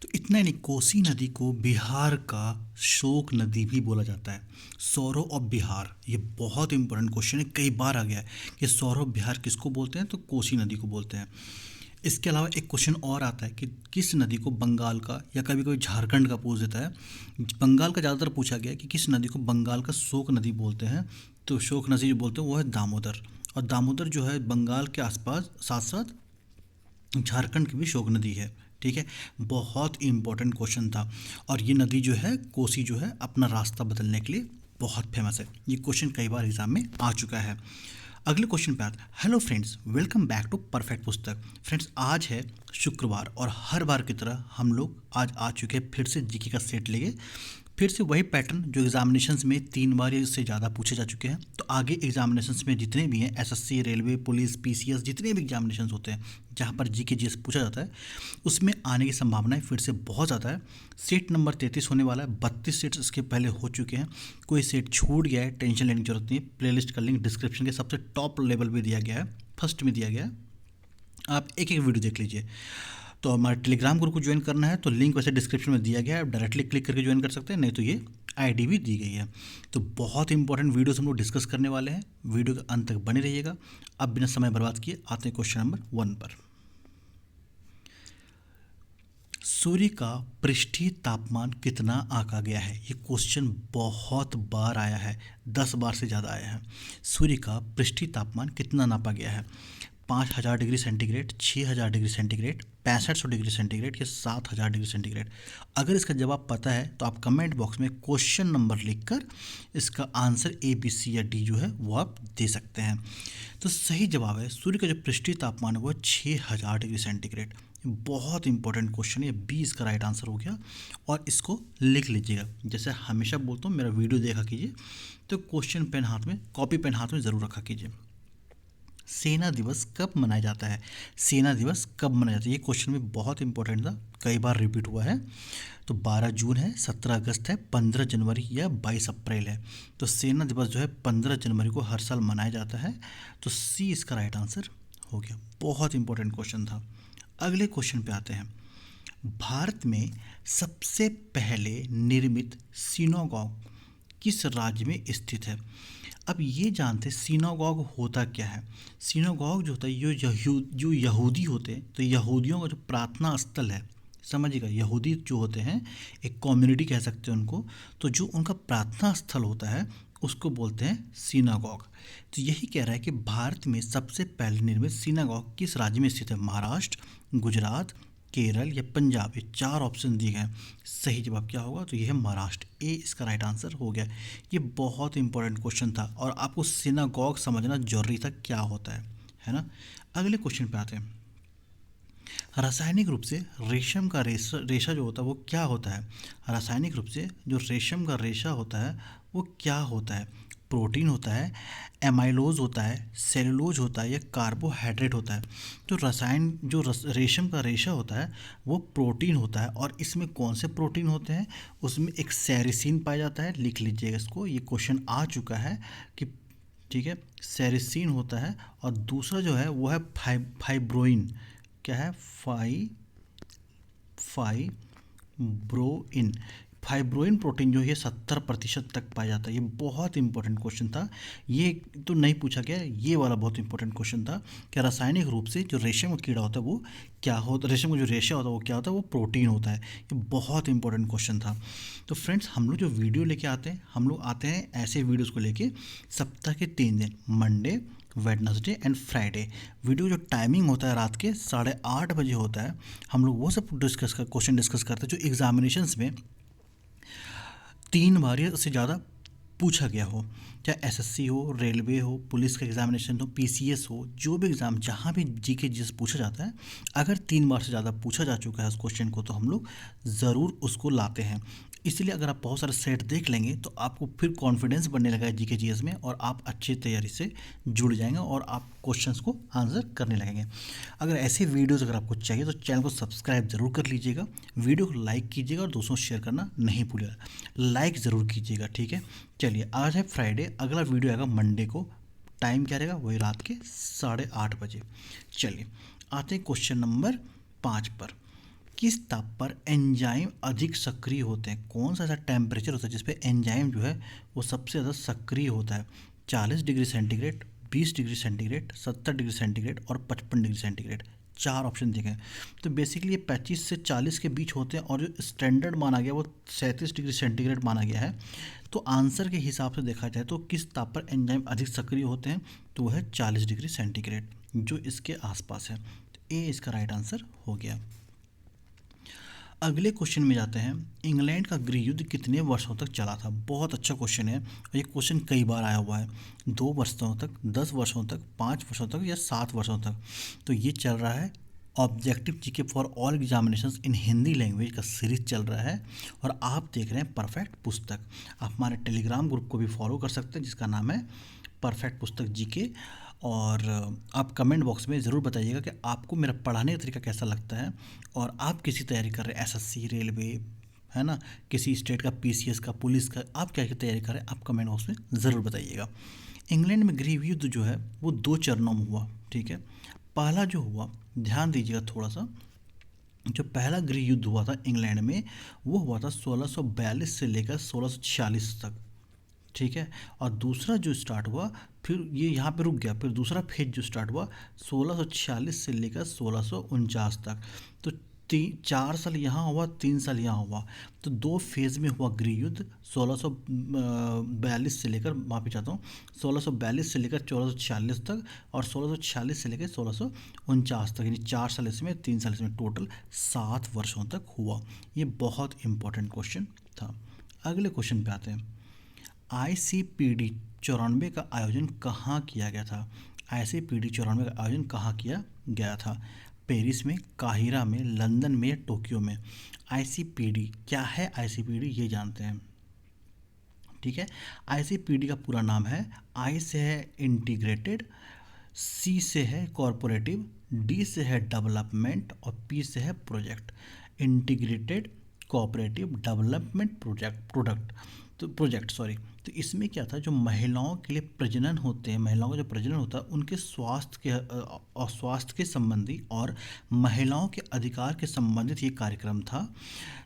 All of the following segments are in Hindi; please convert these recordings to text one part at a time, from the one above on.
तो इतना ही नहीं, कोसी नदी को बिहार का शोक नदी भी बोला जाता है। सौरव ऑफ बिहार, ये बहुत इंपॉर्टेंट क्वेश्चन है, कई बार आ गया है कि सौरव बिहार किसको बोलते हैं, तो कोसी नदी को बोलते हैं। इसके अलावा एक क्वेश्चन और आता है कि किस नदी को बंगाल का या कभी कभी झारखंड का पूछ देता है। बंगाल का ज़्यादातर पूछा गया है कि किस नदी को बंगाल का शोक नदी बोलते हैं। तो शोक नदी जो बोलते हैं वो है दामोदर। और दामोदर जो है बंगाल के आसपास साथ साथ झारखंड की भी शोक नदी है। ठीक है, बहुत इंपॉर्टेंट क्वेश्चन था। और ये नदी जो है कोसी जो है अपना रास्ता बदलने के लिए बहुत फेमस है। ये क्वेश्चन कई बार एग्जाम में आ चुका है। अगले क्वेश्चन पे आता है। Hello friends, welcome back to perfect Pustak. Friends, आज है शुक्रवार और हर बार की तरह हम लोग आज आ चुके हैं फिर से जीके का सेट लेके। फिर से वही पैटर्न जो एग्जामिनेशंस में 3 बार या इससे ज़्यादा पूछे जा चुके हैं। तो आगे एग्जामिनेशंस में जितने भी हैं, एसएससी, रेलवे, पुलिस, पीसीएस, जितने भी एग्जामिनेशंस होते हैं जहाँ पर जीके जीएस पूछा जाता है, उसमें आने की संभावनाएं फिर से बहुत ज़्यादा है। सेट नंबर 33 होने वाला है। 32 सेट्स इसके पहले हो चुके हैं। कोई सेट छूट गया है, टेंशन लेने की जरूरत नहीं है। प्लेलिस्ट का लिंक डिस्क्रिप्शन के सबसे टॉप लेवल पे दिया गया है, फर्स्ट में दिया गया है। आप एक एक वीडियो देख लीजिए। तो हमारे टेलीग्राम ग्रुप को ज्वाइन करना है तो लिंक वैसे डिस्क्रिप्शन में दिया गया है, आप डायरेक्टली क्लिक करके ज्वाइन कर सकते हैं, नहीं तो ये आईडी भी दी गई है। तो बहुत इंपॉर्टेंट वीडियोस हम लोग डिस्कस करने वाले हैं, वीडियो के अंत तक बने रहिएगा। अब बिना समय बर्बाद किए आते हैं क्वेश्चन नंबर 1 पर। सूर्य का पृष्ठीय तापमान कितना आंका गया है? ये क्वेश्चन बहुत बार आया है, 10 बार से ज़्यादा आया है। सूर्य का पृष्ठीय तापमान कितना नापा गया है? 5000 degree centigrade, 6000 degree centigrade, 6500 degree centigrade या 7000 डिग्री सेंटीग्रेड? अगर इसका जवाब पता है तो आप कमेंट बॉक्स में क्वेश्चन नंबर लिखकर इसका आंसर ए, बी, सी या डी जो है वो आप दे सकते हैं। तो सही जवाब है, सूर्य का जो पृष्ठीय तापमान है वो 6000 डिग्री सेंटीग्रेड। बहुत इंपॉर्टेंट क्वेश्चन है, 20 का राइट आंसर हो गया। और इसको लिख लीजिएगा, जैसे हमेशा बोलता हूँ, मेरा वीडियो देखा कीजिए तो क्वेश्चन पेन हाथ में, कॉपी पेन हाथ में ज़रूर रखा कीजिए। सेना दिवस कब मनाया जाता है? सेना दिवस कब मनाया जाता है, ये क्वेश्चन भी बहुत इंपॉर्टेंट था, कई बार रिपीट हुआ है। तो 12 जून है, 17 अगस्त है, 15 जनवरी या 22 अप्रैल है। तो सेना दिवस जो है 15 जनवरी को हर साल मनाया जाता है। तो सी इसका राइट आंसर हो गया। बहुत इंपॉर्टेंट क्वेश्चन था। अगले क्वेश्चन पे आते हैं। भारत में सबसे पहले निर्मित सिनोगॉग किस राज्य में स्थित है? अब ये जानते हैं सिनोगॉग होता क्या है। सिनोगॉग जो होता है जो यहूदी होते हैं, तो यहूदियों का जो प्रार्थना स्थल है, समझिएगा, यहूदी जो होते हैं एक कम्युनिटी कह सकते हैं उनको, तो जो उनका प्रार्थना स्थल होता है उसको बोलते हैं सिनागॉग। तो यही कह रहा है कि भारत में सबसे पहले निर्मित सिनागॉग किस राज्य में स्थित है? महाराष्ट्र, गुजरात, केरल या पंजाब? ये 4 ऑप्शन दिए गए। सही जवाब क्या होगा? तो ये है महाराष्ट्र, ए इसका राइट आंसर हो गया। ये बहुत इंपॉर्टेंट क्वेश्चन था और आपको सिनागॉग समझना जरूरी था क्या होता है ना। अगले क्वेश्चन पे आते हैं। रासायनिक रूप से रेशम का रेशा जो होता है वो क्या होता है? रासायनिक रूप से जो रेशम का रेशा होता है वो क्या होता है? प्रोटीन होता है, एमाइलोज होता है, सेलुलोज होता है या कार्बोहाइड्रेट होता है? तो रेशम का रेशा होता है वो प्रोटीन होता है। और इसमें कौन से प्रोटीन होते हैं? उसमें एक सेरिसिन पाया जाता है, लिख लीजिएगा इसको, ये क्वेश्चन आ चुका है कि ठीक है, सेरिसिन होता है। और दूसरा जो है वो है फाइब्रोइन। क्या है? फाइब्रोइन। फाइब्रोइन प्रोटीन जो है 70% तक पाया जाता है। ये बहुत इंपॉर्टेंट क्वेश्चन था, ये तो नहीं पूछा गया, ये वाला बहुत इंपॉर्टेंट क्वेश्चन था कि रासायनिक रूप से जो रेशम का कीड़ा होता है वो क्या होता है, रेशम का जो रेशा होता है वो क्या होता है? वो प्रोटीन होता है। ये बहुत इंपॉर्टेंट क्वेश्चन था। तो फ्रेंड्स, हम लोग जो वीडियो लेके आते हैं, हम लोग आते हैं ऐसे वीडियोज़ को लेके सप्ताह के 3 दिन, Monday, Wednesday and Friday. Video जो टाइमिंग होता है रात के 8:30 बजे होता है। हम लोग वो सब क्वेश्चन डिस्कस करते हैं जो एग्जामिनेशंस में 3 बार या उससे ज़्यादा पूछा गया हो, चाहे एसएससी हो, रेलवे हो, पुलिस का एग्जामिनेशन हो, पीसीएस हो, जो भी एग्ज़ाम जहाँ भी जीके जिस पूछा जाता है, अगर 3 बार से ज़्यादा पूछा जा चुका है उस क्वेश्चन को तो हम लोग ज़रूर उसको लाते हैं। इसलिए अगर आप बहुत सारे सेट देख लेंगे तो आपको फिर कॉन्फिडेंस बनने लगा है जीके जीएस में और आप अच्छी तैयारी से जुड़ जाएंगे और आप क्वेश्चंस को आंसर करने लगेंगे। अगर ऐसे वीडियोस अगर आपको चाहिए तो चैनल को सब्सक्राइब ज़रूर कर लीजिएगा, वीडियो को लाइक कीजिएगा और दोस्तों शेयर करना नहीं भूलिएगा, लाइक ज़रूर कीजिएगा। ठीक है, चलिए, आज है फ्राइडे, अगला वीडियो आएगा मंडे को। टाइम क्या रहेगा? वही रात के 8:30 बजे। चलिए आते हैं क्वेश्चन नंबर 5 पर किस ताप पर एंजाइम अधिक सक्रिय होते हैं? कौन सा ऐसा टेम्परेचर होता है जिस पे एंजाइम जो है वो सबसे ज़्यादा सक्रिय होता है? 40 degree centigrade, 20 degree centigrade, 70 degree centigrade और 55 डिग्री सेंटीग्रेड। चार ऑप्शन दिए गए। तो बेसिकली ये 25 से 40 के बीच होते हैं और जो स्टैंडर्ड माना गया वो 37 डिग्री सेंटीग्रेड माना गया है। तो आंसर के हिसाब से देखा जाए तो किस ताप पर एंजाइम अधिक सक्रिय होते हैं? तो वह है 40 डिग्री सेंटीग्रेड, जो इसके आसपास है। तो ए इसका राइट आंसर हो गया। अगले क्वेश्चन में जाते हैं। इंग्लैंड का गृह युद्ध कितने वर्षों तक चला था? बहुत अच्छा क्वेश्चन है और ये क्वेश्चन कई बार आया हुआ है। 2 वर्षों तक, 10 वर्षों तक, 5 वर्षों तक या 7 वर्षों तक। तो ये चल रहा है objective GK for all examinations in Hindi language का सीरीज चल रहा है और आप देख रहे हैं परफेक्ट पुस्तक। आप हमारे टेलीग्राम ग्रुप को भी फॉलो कर सकते हैं जिसका नाम है परफेक्ट पुस्तक जीके। और आप कमेंट बॉक्स में ज़रूर बताइएगा कि आपको मेरा पढ़ाने का तरीका कैसा लगता है और आप किसी तैयारी कर रहे हैं, एसएससी, रेलवे, है ना, किसी स्टेट का, पीसीएस का, पुलिस का, आप क्या क्या तैयारी कर रहे हैं आप कमेंट बॉक्स में ज़रूर बताइएगा। इंग्लैंड में गृह युद्ध जो है वो 2 चरणों में हुआ। ठीक है, पहला जो हुआ, ध्यान दीजिएगा थोड़ा सा, जो पहला गृह युद्ध हुआ था इंग्लैंड में वो हुआ था 1642 से लेकर 1646 तक। ठीक है, और दूसरा जो स्टार्ट हुआ, फिर ये यहाँ पे रुक गया, फिर दूसरा फेज जो स्टार्ट हुआ 1646 से लेकर 1649 तक। तो 4 साल यहाँ हुआ, 3 साल यहाँ हुआ। तो 2 फेज़ में हुआ गृह युद्ध। 1642 से लेकर, माफ़ी चाहता हूँ, 1642 से लेकर 1646 तक और 1646 से लेकर 1649 तक, यानी 4 साल इसमें, 3 साल इसमें, टोटल 7 वर्षों तक हुआ। ये बहुत इंपॉर्टेंट क्वेश्चन था। अगले क्वेश्चन पे आते हैं। ICPD 94 का आयोजन कहाँ किया गया था? ICPD 94 का आयोजन कहाँ किया गया था? पेरिस में, काहिरा में, लंदन में या टोक्यो में? ICPD क्या है? ICPD ये जानते हैं। ठीक है, ICPD का पूरा नाम है, I से है इंटीग्रेटेड, C से है कॉरपोरेटिव, D से है डेवलपमेंट और P से है project. Integrated cooperative development product, तो प्रोजेक्ट, सॉरी। तो इसमें क्या था, जो महिलाओं के लिए प्रजनन होते हैं, महिलाओं का जो प्रजनन होता है उनके स्वास्थ्य के संबंधी और महिलाओं के अधिकार के संबंधित ये कार्यक्रम था,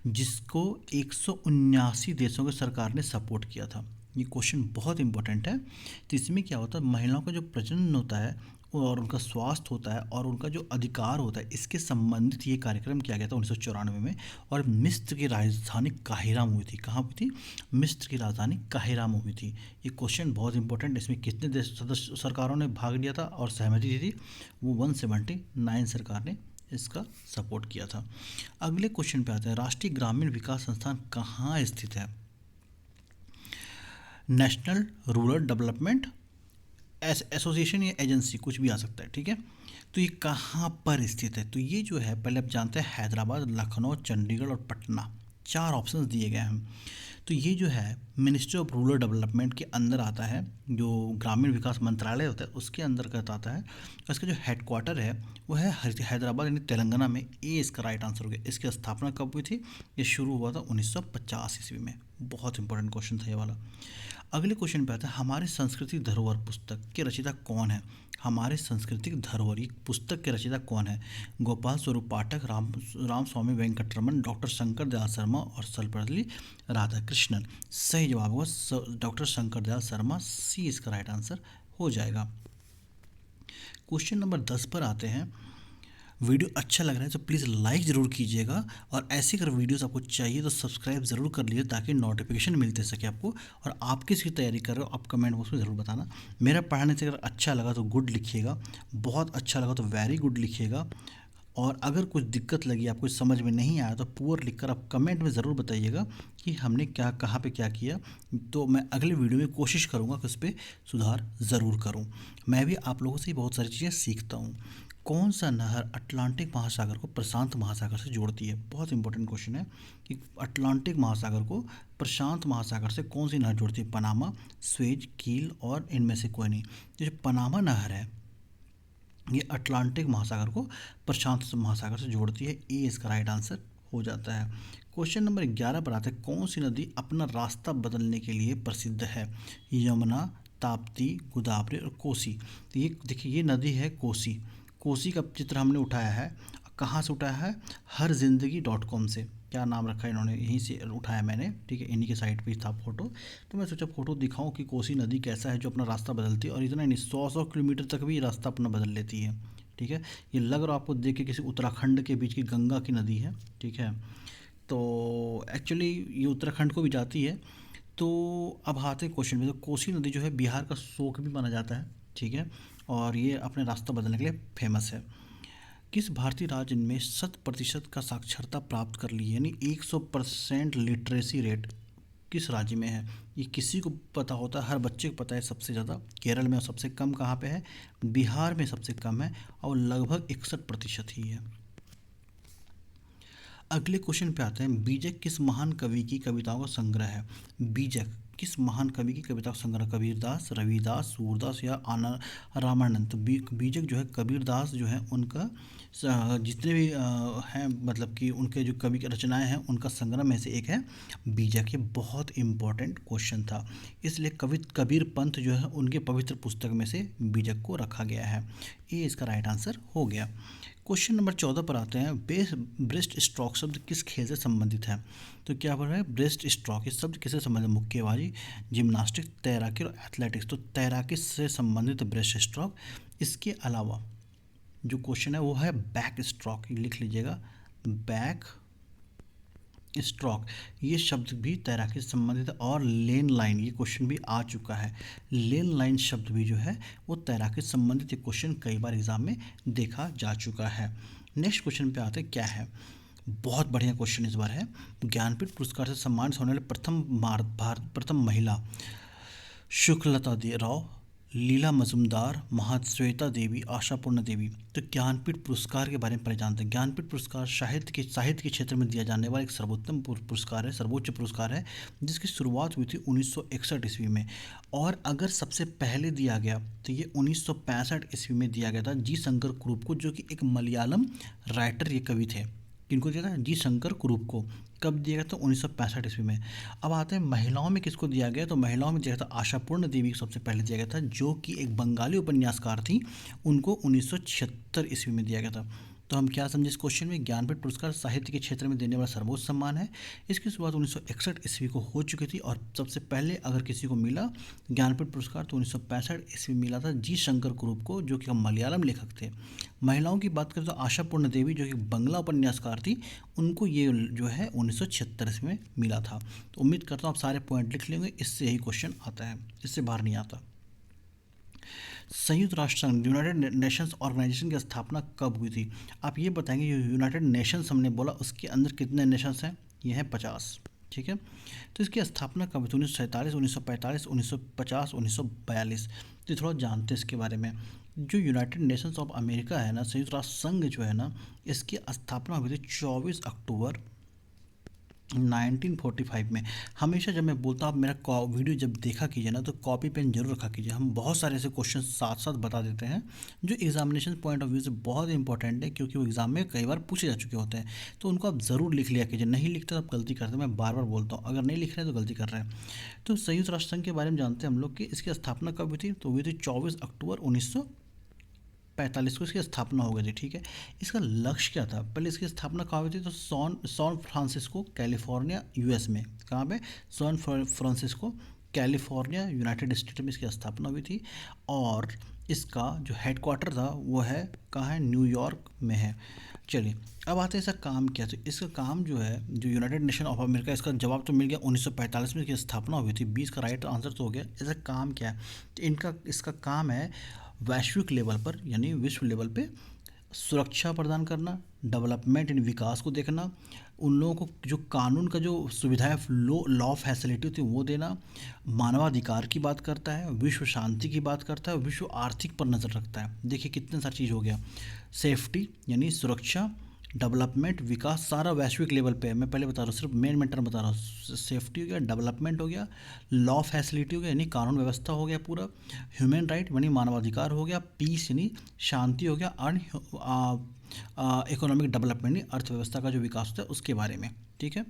जिसको 179 देशों की सरकार ने सपोर्ट किया था। ये क्वेश्चन बहुत इंपॉर्टेंट है। तो इसमें क्या होता है, महिलाओं का जो प्रजनन होता है और उनका स्वास्थ्य होता है और उनका जो अधिकार होता है, इसके संबंधित ये कार्यक्रम किया गया था 1994 में। और मिस्र की राजधानी काहिरा में हुई थी। कहाँ हुई थी? मिस्र की राजधानी काहिरा में हुई थी। ये क्वेश्चन बहुत इंपॉर्टेंट। इसमें कितने देश सदस्य सरकारों ने भाग लिया था और सहमति दी थी? वो 179 सरकार ने इसका सपोर्ट किया था। अगले क्वेश्चन पे आते हैं। राष्ट्रीय ग्रामीण विकास संस्थान कहाँ स्थित है? नेशनल रूरल डेवलपमेंट एसोसिएशन या एजेंसी, कुछ भी आ सकता है। ठीक है, तो ये कहाँ पर स्थित है? तो ये जो है, पहले आप जानते हैं, हैदराबाद, लखनऊ, चंडीगढ़ और पटना, 4 ऑप्शंस दिए गए हैं। तो ये जो है मिनिस्ट्री ऑफ रूरल डेवलपमेंट के अंदर आता है, जो ग्रामीण विकास मंत्रालय होता है उसके अंतर्गत आता है। और इसका जो हेडक्वार्टर है वो है हैदराबाद, यानी तेलंगाना में। ए इसका राइट आंसर हो गया। इसकी स्थापना कब हुई थी? ये शुरू हुआ था 1950 ईस्वी में। बहुत इंपॉर्टेंट क्वेश्चन था ये वाला। अगले क्वेश्चन पे आता है। हमारी सांस्कृतिक धरोहर पुस्तक के रचयिता कौन है? हमारे सांस्कृतिक धरोहर पुस्तक के रचयिता कौन है? गोपाल स्वरूप पाठक, राम स्वामी वेंकटरमन, डॉक्टर शंकर दयाल शर्मा और सर्वपल्ली राधाकृष्णन। सही जवाब होगा डॉक्टर शंकर दयाल शर्मा। सी इसका राइट आंसर हो जाएगा। क्वेश्चन नंबर 10 पर आते हैं। वीडियो अच्छा लग रहा है तो प्लीज़ लाइक ज़रूर कीजिएगा और ऐसी अगर वीडियोस आपको चाहिए तो सब्सक्राइब ज़रूर कर लीजिए ताकि नोटिफिकेशन मिलते सके आपको। और आप किसकी तैयारी कर रहे हो आप कमेंट बॉक्स में ज़रूर बताना। मेरा पढ़ाने से अगर अच्छा लगा तो गुड लिखिएगा, बहुत अच्छा लगा तो वेरी गुड लिखिएगा, और अगर कुछ दिक्कत लगी, आपको समझ में नहीं आया तो पुअर लिखकर आप कमेंट में ज़रूर बताइएगा कि हमने क्या, कहाँ पे क्या किया। तो मैं अगले वीडियो में कोशिश करूँगा कि उस पर सुधार ज़रूर करूँ। मैं भी आप लोगों से बहुत सारी चीज़ें सीखता हूँ। कौन सा नहर अटलांटिक महासागर को प्रशांत महासागर से जोड़ती है? बहुत इंपॉर्टेंट क्वेश्चन है कि अटलांटिक महासागर को प्रशांत महासागर से कौन सी नहर जोड़ती है? पनामा, स्वेज, कील और इनमें से कोई नहीं। जो पनामा नहर है ये अटलांटिक महासागर को प्रशांत महासागर से जोड़ती है। ए इसका राइट आंसर हो जाता है। क्वेश्चन नंबर 11 पर आते हैं। कौन सी नदी अपना रास्ता बदलने के लिए प्रसिद्ध है? यमुना, ताप्ती, गोदावरी और कोसी। तो ये देखिए, ये नदी है कोसी। कोसी का चित्र हमने उठाया है। कहाँ से उठाया है? हर जिंदगी .com से। क्या नाम रखा है इन्होंने, यहीं से उठाया मैंने, ठीक है, इन्हीं के साइट पे था फ़ोटो। तो मैं सोचा फ़ोटो दिखाऊं कि कोसी नदी कैसा है जो अपना रास्ता बदलती है, और इतना नहीं, 100 किलोमीटर तक भी रास्ता अपना बदल लेती है, ठीक है। ये लग रहा आपको देख के किसी उत्तराखंड के बीच की गंगा की नदी है, ठीक है। तो एक्चुअली ये उत्तराखंड को भी जाती है। तो अब आते हैं क्वेश्चन में। तो कोसी नदी जो है बिहार का शोक भी माना जाता है, ठीक है, और ये अपने रास्ता बदलने के लिए फेमस है। किस भारतीय राज्य में 100% का साक्षरता प्राप्त कर ली है, यानी 100% लिटरेसी रेट किस राज्य में है? ये किसी को पता होता है, हर बच्चे को पता है सबसे ज़्यादा केरल में, और सबसे कम कहाँ पे है? बिहार में सबसे कम है, और लगभग 61% ही है। अगले क्वेश्चन पे आते हैं। बीजक किस महान कवि की कविताओं का संग्रह है? बीजक किस महान कवि की कविता का संग्रह? कबीरदास, रविदास, सूरदास या आना रामानंद? तो बीजक जो है कबीरदास जो है उनका जितने भी हैं, मतलब कि उनके जो कवि की रचनाएं हैं उनका संग्रह में से एक है बीजक। ये बहुत इम्पोर्टेंट क्वेश्चन था, इसलिए कबीर पंथ जो है उनके पवित्र पुस्तक में से बीजक को रखा गया है। ये इसका राइट आंसर हो गया। क्वेश्चन नंबर 14 पर आते हैं। ब्रेस्ट स्ट्रोक शब्द किस खेल से संबंधित है? तो क्या बोल रहा है? ब्रेस्ट स्ट्रोक, इस शब्द किससे संबंधित? मुक्केबाजी, जिम्नास्टिक, तैराकी और एथलेटिक्स। तो तैराकी से संबंधित ब्रेस्ट स्ट्रोक। इसके अलावा जो क्वेश्चन है वो है बैक स्ट्रोक, लिख लीजिएगा, बैक स्ट्रोक, ये शब्द भी तैराकी से संबंधित है। और लेन लाइन, ये क्वेश्चन भी आ चुका है। लेन लाइन शब्द भी जो है वो तैराकी से संबंधित, ये क्वेश्चन कई बार एग्जाम में देखा जा चुका है। नेक्स्ट क्वेश्चन पे आते हैं, क्या है? बहुत बढ़िया क्वेश्चन इस बार है। ज्ञानपीठ पुरस्कार से सम्मानित होने वाले प्रथम महिला? शुक्लता राव, लीला मजुमदार, महाश्वेता देवी, आशापूर्ण देवी। तो ज्ञानपीठ पुरस्कार के बारे में पहले जानते हैं। ज्ञानपीठ पुरस्कार साहित्य के क्षेत्र में दिया जाने वाला एक सर्वोत्तम पुरस्कार है, सर्वोच्च पुरस्कार है, जिसकी शुरुआत हुई थी 1961 ईस्वी में। और अगर सबसे पहले दिया गया तो ये 1965 ईस्वी में दिया गया था जी शंकर कुरूप को, जो कि एक मलयालम राइटर, ये कवि थे। किनको दिया था? जी शंकर कुरूप को। कब दिया गया था? 1965 ईस्वी में। अब आते हैं महिलाओं में किसको दिया गया? तो महिलाओं में दिया गया था आशापूर्ण देवी को सबसे पहले दिया गया था, जो कि एक बंगाली उपन्यासकार थी। उनको 1976 ईस्वी में दिया गया था। तो हम क्या समझे इस क्वेश्चन में? ज्ञानपीठ पुरस्कार साहित्य के क्षेत्र में देने वाला सर्वोच्च सम्मान है। इसकी शुरुआत 1961 ईस्वी को हो चुकी थी, और सबसे पहले अगर किसी को मिला ज्ञानपीठ पुरस्कार तो 1965 ईस्वी में मिला था जी शंकर कुरूप को, जो कि मलयालम लेखक थे। महिलाओं की बात करें तो आशापूर्ण देवी, जो कि बंगला उपन्यासकार थी, उनको ये जो है 1976 ईस्वी में मिला था। तो उम्मीद करता हूँ आप सारे पॉइंट लिख लेंगे, इससे यही क्वेश्चन आता है, इससे बाहर नहीं आता। संयुक्त राष्ट्र संघ, यूनाइटेड नेशंस ऑर्गेनाइजेशन की स्थापना कब हुई थी? आप ये बताएंगे। ये यूनाइटेड नेशंस हमने बोला, उसके अंदर कितने नेशंस हैं? ये हैं 50, ठीक है। तो इसकी स्थापना कब हुई थी? 1947, 1945, 1950, 1942। तो थोड़ा जानते हैं इसके बारे में। जो यूनाइटेड नेशंस ऑफ अमेरिका है ना, संयुक्त राष्ट्र संघ जो है ना, इसकी स्थापना हुई थी 24 अक्टूबर 1945 में। हमेशा जब मैं बोलता हूँ आप मेरा वीडियो जब देखा कीजिए ना, तो कॉपी पेन जरूर रखा कीजिए। हम बहुत सारे ऐसे क्वेश्चन साथ साथ बता देते हैं जो एग्जामिनेशन पॉइंट ऑफ व्यू से बहुत इंपॉर्टेंट है, क्योंकि वो एग्जाम में कई बार पूछे जा चुके होते हैं। तो उनको आप ज़रूर लिख लिया कीजिए। नहीं लिखते तो आप गलती करते हैं, मैं बार बार बोलता हूँ, अगर नहीं लिख रहे हैं तो गलती कर रहे हैं। तो संयुक्त राष्ट्र संघ के बारे में जानते हैं हम लोग कि इसकी स्थापना कब हुई थी? तो हुई थी 24 अक्टूबर 1945 को इसकी स्थापना हो गई थी, ठीक है। इसका लक्ष्य क्या था? पहले इसकी स्थापना कहाँ हुई थी? तो सैन फ्रांसिस्को, कैलिफोर्निया, यूएस में। कहाँ पे? San Francisco, California, United State में इसकी स्थापना हुई थी। और इसका जो हेडक्वार्टर था वो है कहाँ है? न्यूयॉर्क में है। चलिए अब आते हैं इसका काम क्या। तो इसका काम जो है, जो यूनाइटेड नेशन ऑफ अमेरिका, इसका जवाब तो मिल गया 1945 में इसकी स्थापना हुई थी। 20 का राइट आंसर तो हो गया। इसका काम क्या है? तो इसका काम है वैश्विक लेवल पर, यानी विश्व लेवल पे सुरक्षा प्रदान करना, डेवलपमेंट इन विकास को देखना, उन लोगों को जो कानून का जो सुविधाएं, लॉ फैसिलिटी होती है वो देना, मानवाधिकार की बात करता है, विश्व शांति की बात करता है, विश्व आर्थिक पर नज़र रखता है। देखिए कितने सारी चीज़ हो गया। सेफ्टी यानी सुरक्षा, डेवलपमेंट, विकास, सारा वैश्विक लेवल पे है। मैं पहले बता रहा हूँ, सिर्फ मेन टर्म बता रहा हूँ। सेफ्टी हो गया, डेवलपमेंट हो गया, लॉ फैसिलिटी हो गया यानी कानून व्यवस्था हो गया पूरा, ह्यूमन राइट यानी मानवाधिकार हो गया, पीस यानी शांति हो गया, इकोनॉमिक डेवलपमेंट यानी अर्थव्यवस्था का जो विकास होता है उसके बारे में, ठीक है।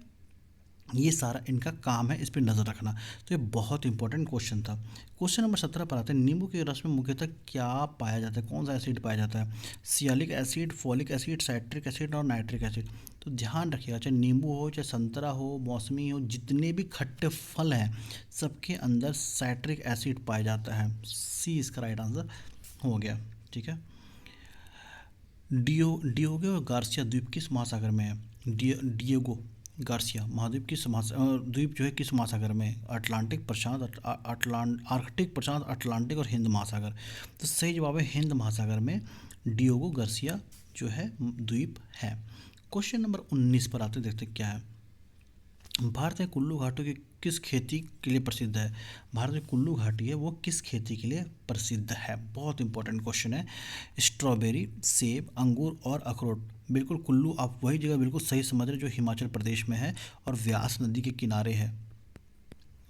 ये सारा इनका काम है, इस पे नज़र रखना। तो ये बहुत इंपॉर्टेंट क्वेश्चन था। क्वेश्चन नंबर 17 पर आते हैं, नींबू के रस में मुख्यतः क्या पाया जाता है, कौन सा एसिड पाया जाता है? Sialic acid, folic acid, citric acid और नाइट्रिक एसिड। तो ध्यान रखिएगा, चाहे नींबू हो, चाहे संतरा हो, मौसमी हो, जितने भी खट्टे फल हैं सबके अंदर साइट्रिक एसिड पाया जाता है। सी इसका राइट आंसर हो गया। ठीक है। डियोगो और गार्सिया द्वीप किस महासागर में है? डियोगो गार्सिया महाद्वीप किस द्वीप जो है किस महासागर में है? अटलांटिक, प्रशांत, आर्कटिक, प्रशांत, अटलांटिक और हिंद महासागर। तो सही जवाब है हिंद महासागर में डियोगो गार्सिया जो है द्वीप है। क्वेश्चन नंबर 19 पर आते देखते क्या है। भारत में कुल्लू घाटी की किस खेती के लिए प्रसिद्ध है? भारत में कुल्लू घाटी है वो किस खेती के लिए प्रसिद्ध है? बहुत इंपॉर्टेंट क्वेश्चन है। स्ट्रॉबेरी, सेब, अंगूर और अखरोट। बिल्कुल कुल्लू आप वही जगह बिल्कुल सही समझ रहे जो हिमाचल प्रदेश में है और व्यास नदी के किनारे है।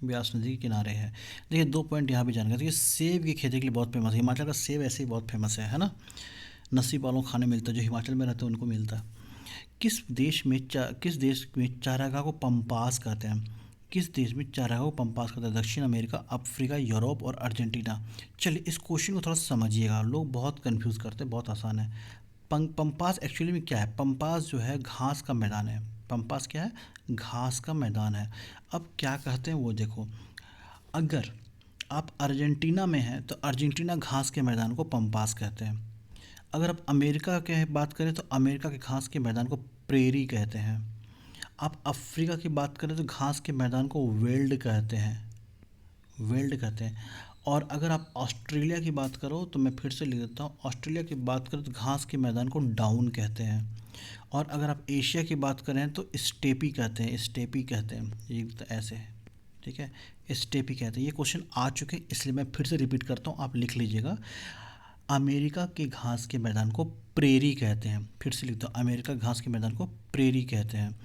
व्यास नदी के किनारे है। देखिए 2 पॉइंट यहाँ भी जानकारी। देखिए सेब की खेती के लिए बहुत फेमस है, हिमाचल का सेब ऐसे ही बहुत फेमस है ना। नसीब वालों को खाने मिलता है, जो हिमाचल में रहते हैं उनको मिलता है। किस देश में चारागाह को पंपास कहते हैं? किस देश में चारागाह को पंपास कहते हैं? दक्षिण अमेरिका, अफ्रीका, यूरोप और अर्जेंटीना। चलिए इस क्वेश्चन को थोड़ा समझिएगा, लोग बहुत कंफ्यूज करते हैं, बहुत आसान है। पंपास एक्चुअली में क्या है? पंपास जो है घास का मैदान है। पंपास क्या है? घास का मैदान है। अब क्या कहते हैं वो देखो, अगर आप अर्जेंटीना में हैं तो अर्जेंटीना घास के मैदान को पंपास कहते हैं। अगर आप अमेरिका के बात करें तो अमेरिका के घास के मैदान को प्रेरी कहते हैं। आप अफ्रीका की बात करें तो घास के मैदान को वेल्ड कहते हैं। वेल्ड कहते हैं। और अगर आप ऑस्ट्रेलिया की बात करो तो मैं फिर से लिख देता हूँ, ऑस्ट्रेलिया की बात करें तो घास के मैदान को डाउन कहते हैं। और अगर आप एशिया की बात करें तो स्टेपी कहते हैं, स्टेपी कहते हैं, ये तो ऐसे है। ठीक है, स्टेपी कहते हैं। ये क्वेश्चन आ चुके हैं इसलिए मैं फिर से रिपीट करता हूँ, आप लिख लीजिएगा। अमेरिका के घास के मैदान को प्रेरी कहते हैं। फिर से लिखता हूँ, अमेरिका घास के मैदान को प्रेरी कहते हैं।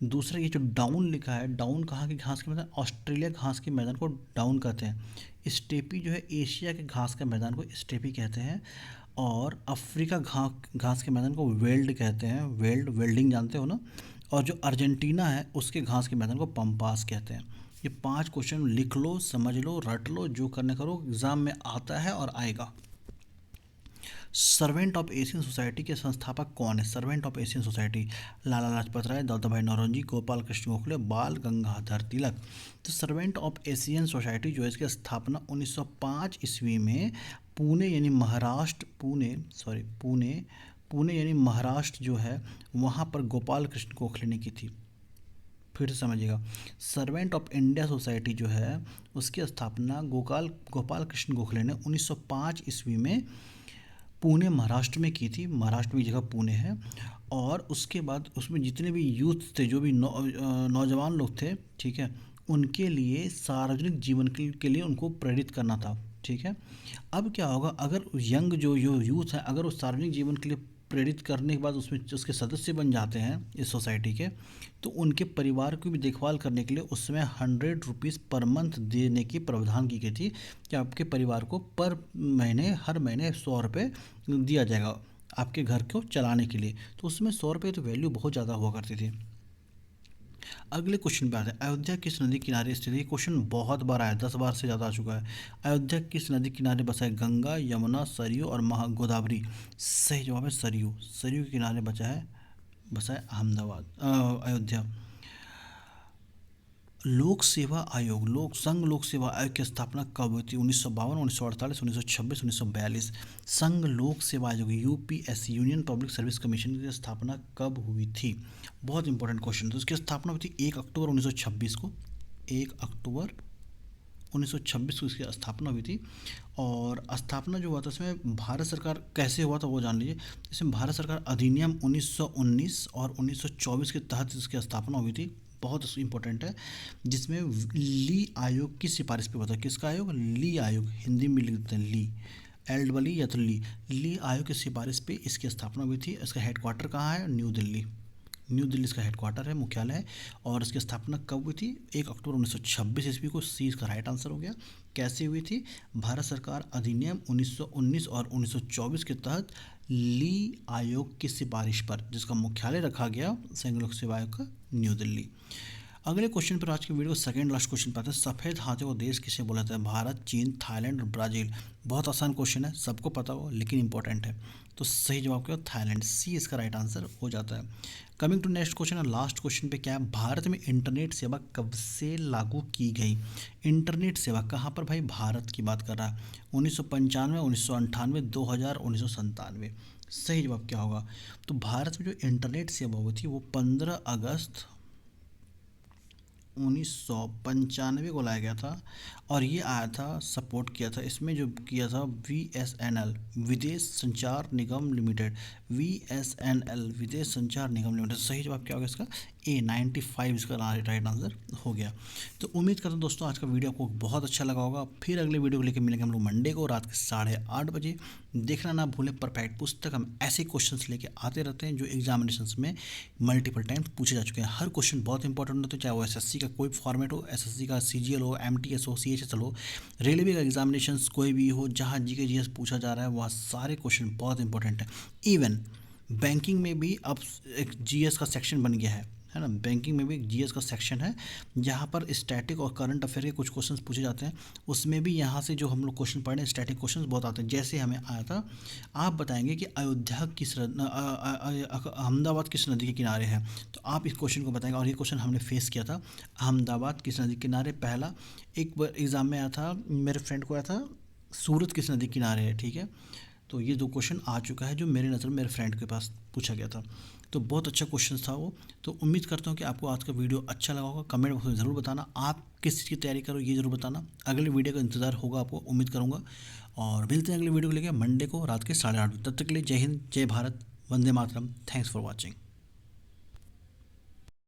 दूसरा ये जो डाउन लिखा है, डाउन कहाँ के घास के मैदान? ऑस्ट्रेलिया घास के मैदान को डाउन कहते हैं। स्टेपी जो है एशिया के घास के मैदान को स्टेपी कहते हैं। और अफ्रीका घास के मैदान को वेल्ड कहते हैं। वेल्डिंग जानते हो ना। और जो अर्जेंटीना है उसके घास के मैदान को पंपास कहते हैं। ये 5 क्वेश्चन लिख लो, समझ लो, रट लो, जो करने करो, एग्ज़ाम में आता है और आएगा। सर्वेंट ऑफ एशियन सोसाइटी के संस्थापक कौन है? Servant of Asian society, Lala Lajpat Rai, दादा भाई नौरोजी, गोपाल कृष्ण गोखले, बाल गंगाधर तिलक। तो सर्वेंट ऑफ एशियन सोसाइटी जो है इसकी स्थापना 1905 ईस्वी में पुणे यानी महाराष्ट्र, पुणे यानी महाराष्ट्र जो है वहाँ पर गोपाल कृष्ण गोखले ने की थी। फिर से समझिएगा, सर्वेंट ऑफ इंडिया सोसाइटी जो है उसकी स्थापना गोपाल कृष्ण गोखले ने 1905 ईस्वी में पुणे महाराष्ट्र में की थी। महाराष्ट्र में जगह पुणे है। और उसके बाद उसमें जितने भी यूथ थे, जो भी नौजवान लोग थे, ठीक है, उनके लिए सार्वजनिक जीवन के लिए उनको प्रेरित करना था। ठीक है। अब क्या होगा, अगर यंग जो यूथ है अगर वो सार्वजनिक जीवन के लिए प्रेरित करने के बाद उसमें उसके सदस्य बन जाते हैं इस सोसाइटी के, तो उनके परिवार की भी देखभाल करने के लिए उस समय 100 रुपीज़ पर मंथ देने की प्रावधान की गई थी कि आपके परिवार को हर महीने 100 रुपये दिया जाएगा आपके घर को चलाने के लिए। तो उसमें 100 रुपये तो वैल्यू बहुत ज़्यादा हुआ करती थी। अगले क्वेश्चन पे आते हैं, अयोध्या किस नदी किनारे स्थित है? ये क्वेश्चन बहुत बार आया, 10 बार से ज़्यादा आ चुका है। अयोध्या किस नदी किनारे बसा है? गंगा, यमुना, सरयू और गोदावरी। सही जवाब है सरयू। सरयू के किनारे बसा है अयोध्या। लोक सेवा आयोग, लोक सेवा आयोग की स्थापना कब हुई थी? 1952, 1948, 1926, 1942। संघ लोक सेवा आयोग UPSC, union public service commission की स्थापना कब हुई थी? बहुत इंपॉर्टेंट क्वेश्चन। तो इसकी स्थापना हुई थी 1 अक्टूबर 1926 को। 1 अक्टूबर 1926 को इसकी स्थापना हुई थी। और स्थापना जो हुआ था इसमें भारत सरकार कैसे हुआ था वो जान लीजिए। इसमें भारत सरकार अधिनियम 1919 और 1924 के तहत इसकी स्थापना हुई थी। बहुत इंपॉर्टेंट है। जिसमें ली आयोग की सिफारिश पे हुआ था। किसका आयोग? ली आयोग, हिंदी में लिखते हैं ली, एल डबल ई या तो ली आयोग की सिफारिश पे इसकी स्थापना हुई थी। इसका हेडक्वार्टर कहाँ है? न्यू दिल्ली। न्यू दिल्ली इसका हेडक्वार्टर है, मुख्यालय है। और इसकी स्थापना कब हुई थी? 1 अक्टूबर 1926 ईस्वी को। सी इसका राइट आंसर हो गया। कैसे हुई थी? भारत सरकार अधिनियम 1919 और 1924 के तहत ली आयोग की सिफारिश पर, जिसका मुख्यालय रखा गया संघ लोक सेवा आयोग का न्यू दिल्ली। अगले क्वेश्चन पर आज की वीडियो सेकंड लास्ट क्वेश्चन पर आते हैं। सफ़ेद हाथियों को देश किसे बोला जाता है? भारत, चीन, थाईलैंड और ब्राज़ील। बहुत आसान क्वेश्चन है, सबको पता हो लेकिन इंपॉर्टेंट है। तो सही जवाब क्या? थाईलैंड, सी इसका राइट आंसर हो जाता है। कमिंग टू नेक्स्ट क्वेश्चन है, लास्ट क्वेश्चन पे क्या है? भारत में इंटरनेट सेवा कब से लागू की गई? इंटरनेट सेवा कहाँ पर भाई? भारत की बात कर रहा है। 1995, 1998, 2000, 1997। सही जवाब क्या होगा? तो भारत में जो इंटरनेट सेवा हुई थी वो 15 अगस्त 1995 को लाया गया था। और ये आया था, सपोर्ट किया था इसमें जो किया था VSNL, विदेश संचार निगम लिमिटेड। VSNL, विदेश संचार निगम लिमिटेड। सही जवाब क्या होगा इसका? A 95 इसका राइट आंसर हो गया। तो उम्मीद करता हूँ दोस्तों आज का वीडियो आपको बहुत अच्छा लगा होगा। फिर अगले वीडियो को लेकर मिलेंगे हम लोग मंडे को रात के 8:30 बजे। देखना ना भूलें परफेक्ट पुस्तक, हम ऐसे क्वेश्चंस लेके आते रहते हैं जो एग्जामिनेशंस में मल्टीपल टाइम्स पूछे जा चुके हैं। हर क्वेश्चन बहुत इंपॉर्टेंट होता है, चाहे वो SSC का कोई फॉर्मेट हो, SSC का CGL हो, MTS हो, CHSL हो, रेलवे का एग्जामिनेशंस कोई भी हो, जहाँ GK GS पूछा जा रहा है वहाँ सारे क्वेश्चन बहुत इंपॉर्टेंट है। इवन बैंकिंग में भी अब एक GS का सेक्शन बन गया है ना। बैंकिंग में भी एक GS का सेक्शन है जहाँ पर स्टैटिक और करंट अफेयर के कुछ क्वेश्चंस पूछे जाते हैं। उसमें भी यहाँ से जो हम लोग क्वेश्चन पढ़ रहे हैं स्टैटिक क्वेश्चंस बहुत आते हैं। जैसे हमें आया था, आप बताएंगे कि अयोध्या किस अहमदाबाद किस नदी के किनारे है, तो आप इस क्वेश्चन को बताएंगे। और ये क्वेश्चन हमने फेस किया था, अहमदाबाद किस नदी के किनारे। पहला एक बार एग्ज़ाम में आया था, मेरे फ्रेंड को आया था सूरत किस नदी किनारे है, ठीक है। तो ये 2 क्वेश्चन आ चुका है जो मेरे नज़र में मेरे फ्रेंड के पास पूछा गया था। तो बहुत अच्छा क्वेश्चन था वो। तो उम्मीद करता हूँ कि आपको आज का वीडियो अच्छा लगा होगा। कमेंट बॉक्स में ज़रूर बताना आप किस चीज़ की तैयारी करो, ये ज़रूर बताना। अगले वीडियो का इंतज़ार होगा आपको, उम्मीद करूँगा। और मिलते हैं अगले वीडियो को लेकर मंडे को रात के 8:30 बजे। तब तक के लिए जय हिंद, जय भारत, वंदे मातरम। Thanks for watching.